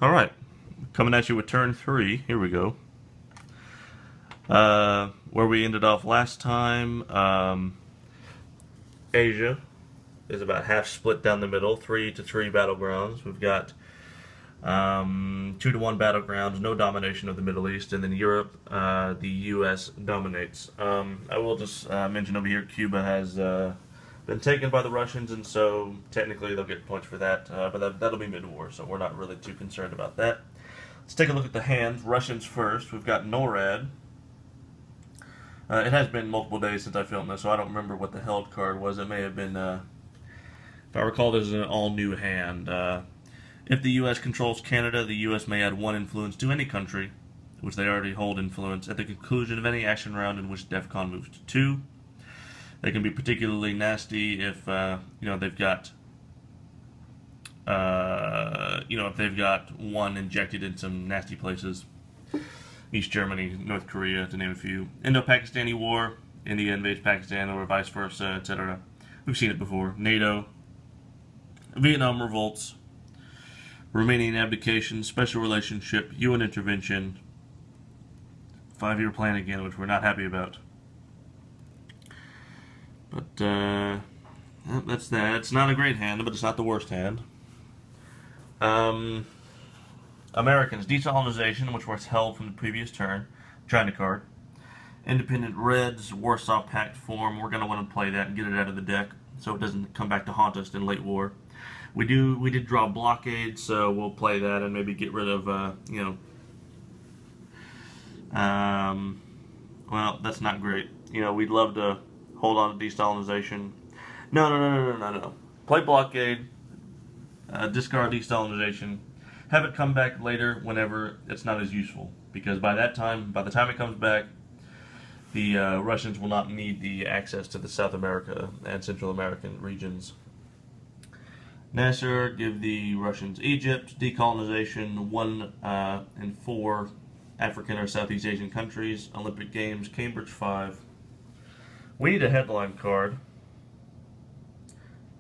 Alright, coming at you with turn 3. Here we go. Where we ended off last time, Asia is about half split down the middle, 3-3 battlegrounds. We've got 2-1 battlegrounds, no domination of the Middle East, and then Europe, the U.S. dominates. I will just mention over here, Cuba has been taken by the Russians, and so technically they'll get points for that, but that'll be mid-war, so we're not really too concerned about that. Let's take a look at the hands. Russians first. We've got NORAD. It has been multiple days since I filmed this, so I don't remember what the held card was. It may have been, if I recall, this is an all-new hand. If the U.S. controls Canada, the U.S. may add 1 influence to any country, which they already hold influence, at the conclusion of any action round in which DEFCON moves to 2. They can be particularly nasty if they've got if they've got 1 injected in some nasty places. East Germany, North Korea, to name a few. Indo-Pakistani War, India invades Pakistan, or vice versa, etc. We've seen it before. NATO, Vietnam revolts, Romanian abdication, special relationship, UN intervention, 5-year plan again, which we're not happy about. But that's that. It's not a great hand, but it's not the worst hand. Americans, decolonization, which was held from the previous turn. China card. Independent Reds, Warsaw Pact form. We're going to want to play that and get it out of the deck so it doesn't come back to haunt us in late war. We did draw Blockade, so we'll play that and maybe get rid of, well, that's not great. We'd love to hold on to decolonization. No. Play Blockade, discard decolonization, have it come back later whenever it's not as useful, because by the time it comes back, the Russians will not need the access to the South America and Central American regions. Nasser, give the Russians Egypt, decolonization, 1 in 4 African or Southeast Asian countries, Olympic Games, Cambridge 5. We need a headline card.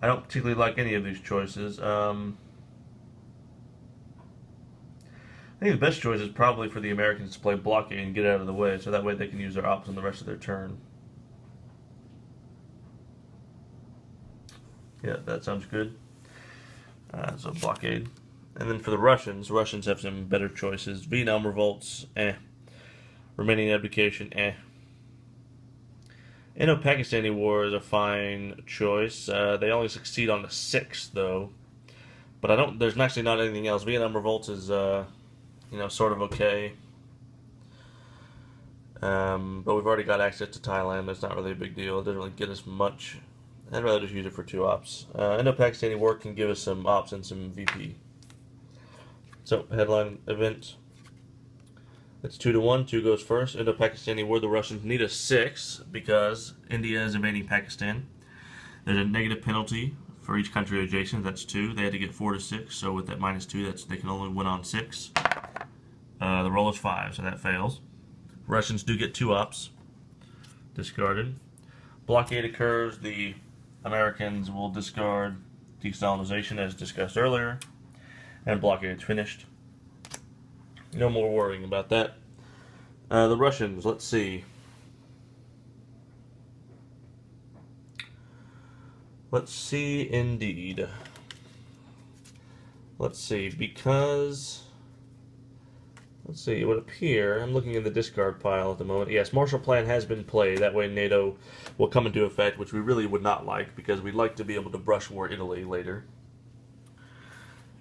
I don't particularly like any of these choices. I think the best choice is probably for the Americans to play Blockade and get out of the way, so that way they can use their ops on the rest of their turn. Yeah, that sounds good. So Blockade. And then for the Russians have some better choices. Vietnam revolts, Romanian abdication, Indo-Pakistani War is a fine choice. They only succeed on the 6th, though. But there's actually not anything else. Vietnam revolts is, sort of okay. But we've already got access to Thailand. That's not really a big deal. It doesn't really get us much. I'd rather just use it for 2 ops. Indo-Pakistani War can give us some ops and some VP. So, headline event. It's 2-1. 2 goes first. Indo-Pakistani War. The Russians need a 6 because India is invading Pakistan. There's a negative penalty for each country adjacent. That's 2. They had to get 4 to 6. So with that -2, they can only win on 6. The roll is 5, so that fails. Russians do get 2 ops. Discarded. Blockade occurs. The Americans will discard decolonization as discussed earlier. And blockade is finished. No more worrying about that. The Russians, let's see. Let's see, indeed. Let's see, because... Let's see, it would appear... I'm looking in the discard pile at the moment. Yes, Marshall Plan has been played. That way NATO will come into effect, which we really would not like, because we'd like to be able to brush war Italy later.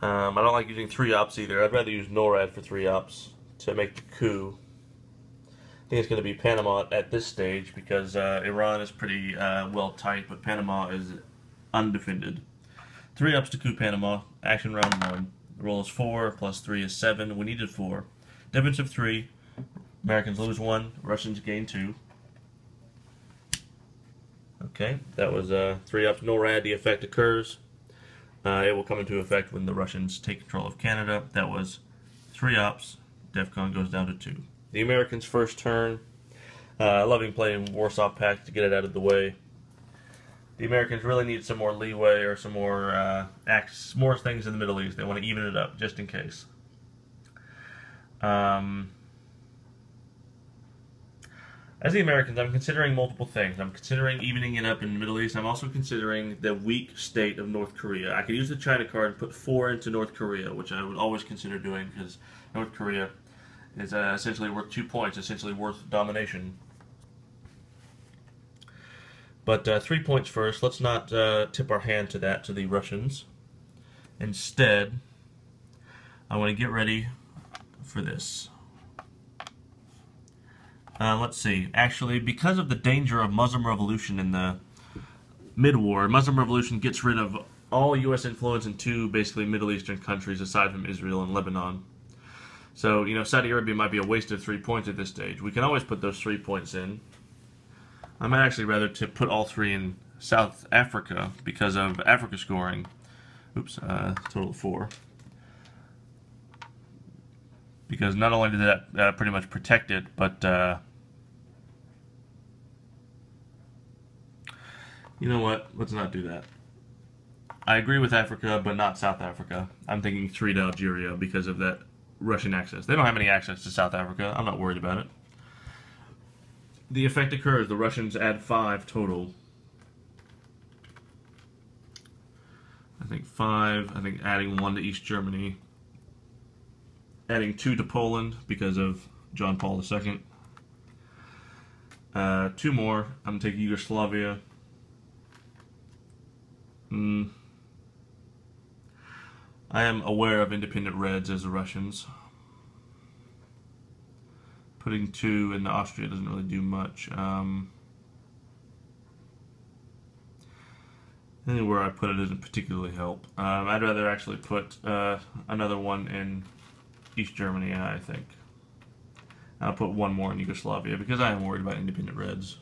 I don't like using 3 ops either. I'd rather use NORAD for 3 ops to make the coup. I think it's going to be Panama at this stage because Iran is pretty well tight, but Panama is undefended. 3 ups to coup Panama. Action round 1. The roll is 4, plus 3 is 7. We needed 4. Difference of 3. Americans lose 1. Russians gain 2. Okay, that was 3 ups. NORAD, the effect occurs. It will come into effect when the Russians take control of Canada. That was 3 ops. DEFCON goes down to 2. The Americans' first turn. Loving playing Warsaw Pact to get it out of the way. The Americans really need some more leeway or some more more things in the Middle East. They want to even it up just in case. As the Americans, I'm considering multiple things. I'm considering evening it up in the Middle East. I'm also considering the weak state of North Korea. I could use the China card and put 4 into North Korea, which I would always consider doing because North Korea is essentially worth 2 points, essentially worth domination. But 3 points first. Let's not tip our hand to that, to the Russians. Instead, I want to get ready for this. Let's see. Actually, because of the danger of Muslim revolution in the mid-war, Muslim revolution gets rid of all U.S. influence in 2 basically Middle Eastern countries aside from Israel and Lebanon. So, you know, Saudi Arabia might be a waste of 3 points at this stage. We can always put those 3 points in. I might actually rather to put all 3 in South Africa because of Africa scoring. Oops, total of 4. Because not only did that pretty much protect it, but you know what? Let's not do that. I agree with Africa, but not South Africa. I'm thinking 3 to Algeria because of that Russian access. They don't have any access to South Africa. I'm not worried about it. The effect occurs. The Russians add 5 total. I think 5. I think adding 1 to East Germany. Adding 2 to Poland because of John Paul II. 2 more. I'm going to take Yugoslavia. I am aware of independent Reds as the Russians. Putting 2 in Austria doesn't really do much. Anywhere I put it doesn't particularly help. I'd rather actually put another one in East Germany, I think. I'll put 1 more in Yugoslavia because I am worried about independent Reds.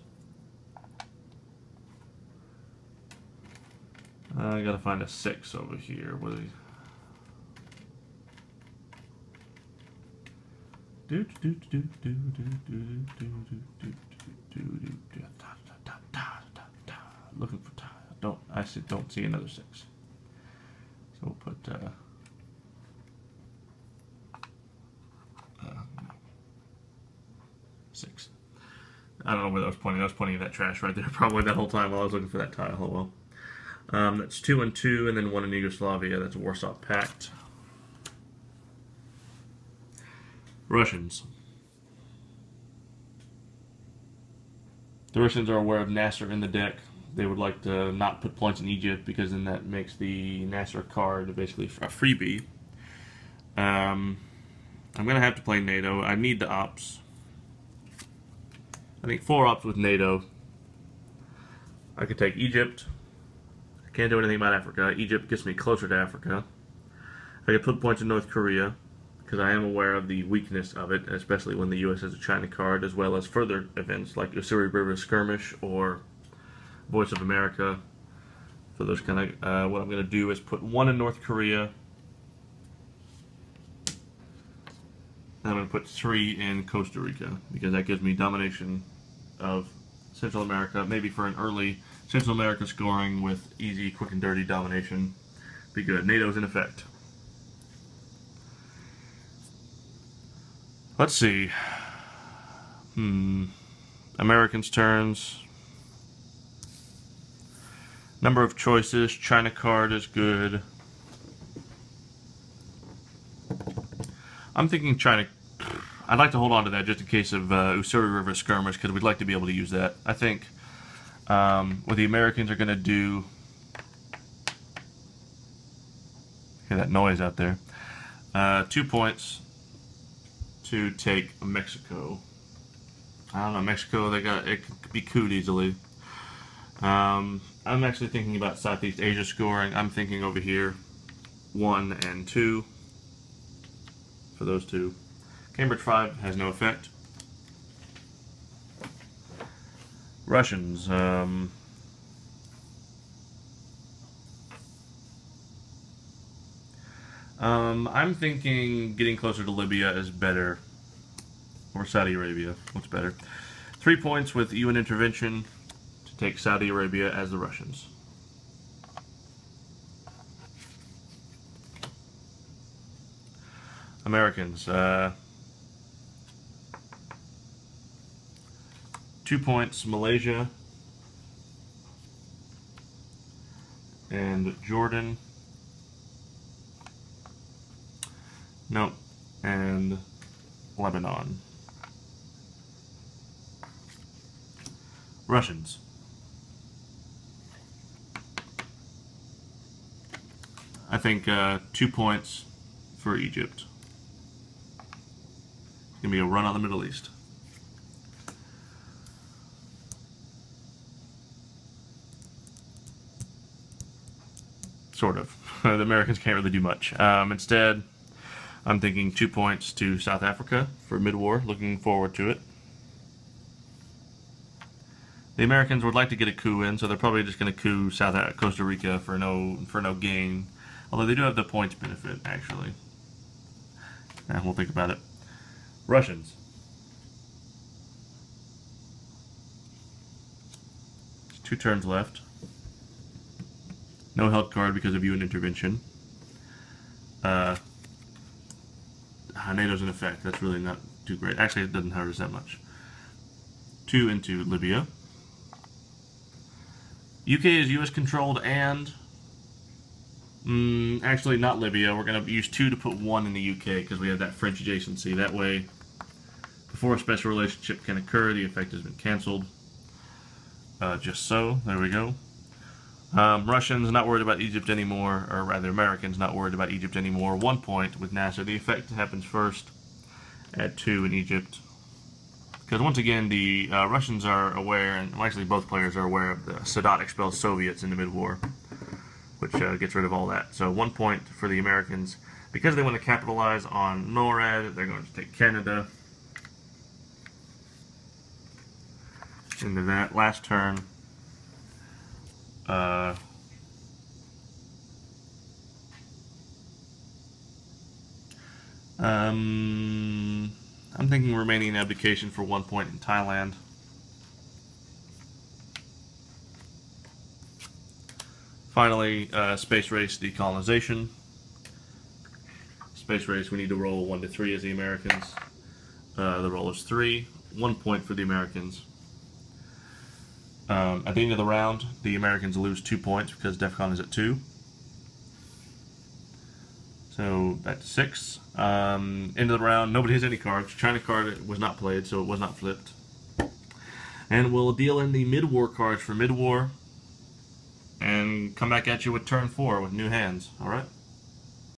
I gotta find a 6 over here. Looking for don't see another 6. So we'll put 6. I don't know where that was pointing. I was pointing at that trash right there probably that whole time while I was looking for that tile. Oh well. That's 2 and 2, and then 1 in Yugoslavia. That's Warsaw Pact. Russians. The Russians are aware of Nasser in the deck. They would like to not put points in Egypt because then that makes the Nasser card basically a freebie. I'm going to have to play NATO. I need the ops. I think 4 ops with NATO. I could take Egypt. I can't do anything about Africa. Egypt gets me closer to Africa. I could put points in North Korea because I am aware of the weakness of it, especially when the U.S. has a China card, as well as further events like Usuri River Skirmish or Voice of America. So those kind of what I'm going to do is put 1 in North Korea. I'm going to put 3 in Costa Rica because that gives me domination of Central America, maybe for an early Central America scoring with easy, quick and dirty domination. Be good. NATO's in effect. Let's see. Americans' turns. Number of choices. China card is good. I'm thinking China. I'd like to hold on to that just in case of Usuri River Skirmish because we'd like to be able to use that. I think what the Americans are going to do. Hear that noise out there. 2 points to take Mexico. I don't know, Mexico, it could be could easily. I'm actually thinking about Southeast Asia scoring. I'm thinking over here 1 and 2 for those 2. Cambridge 5 has no effect. Russians. I'm thinking getting closer to Libya is better. Or Saudi Arabia. What's better? 3 points with UN intervention to take Saudi Arabia as the Russians. Americans. 2 points, Malaysia and Jordan. Nope. And Lebanon. Russians. I think 2 points for Egypt. Gonna be a run on the Middle East. Sort of. The Americans can't really do much. Instead, I'm thinking 2 points to South Africa for mid-war. Looking forward to it. The Americans would like to get a coup in, so they're probably just going to coup Costa Rica for no gain. Although they do have the points benefit, actually. We'll think about it. Russians. There's 2 turns left. No held card because of UN intervention. NATO's in effect. That's really not too great. Actually, it doesn't hurt us that much. 2 into Libya. UK is US controlled and actually not Libya. We're going to use 2 to put 1 in the UK because we have that French adjacency. That way, before a special relationship can occur, the effect has been cancelled. Just so. There we go. Russians not worried about Egypt anymore, or rather Americans not worried about Egypt anymore. 1 point with Nasser. The effect happens first. Add 2 in Egypt. Because once again, the Russians are aware, and well, actually both players are aware of the Sadat expelled Soviets in the mid-war, which gets rid of all that. So 1 point for the Americans. Because they want to capitalize on NORAD, they're going to take Canada. Into that last turn. I'm thinking Romanian abdication for 1 point in Thailand. Finally, space race decolonization. Space race, we need to roll 1 to 3 as the Americans. The roll is 3. 1 point for the Americans. At the end of the round, the Americans lose 2 points because DEFCON is at 2. So back to 6. End of the round, nobody has any cards. China card was not played, so it was not flipped. And we'll deal in the mid-war cards for mid-war and come back at you with turn 4 with new hands. Alright?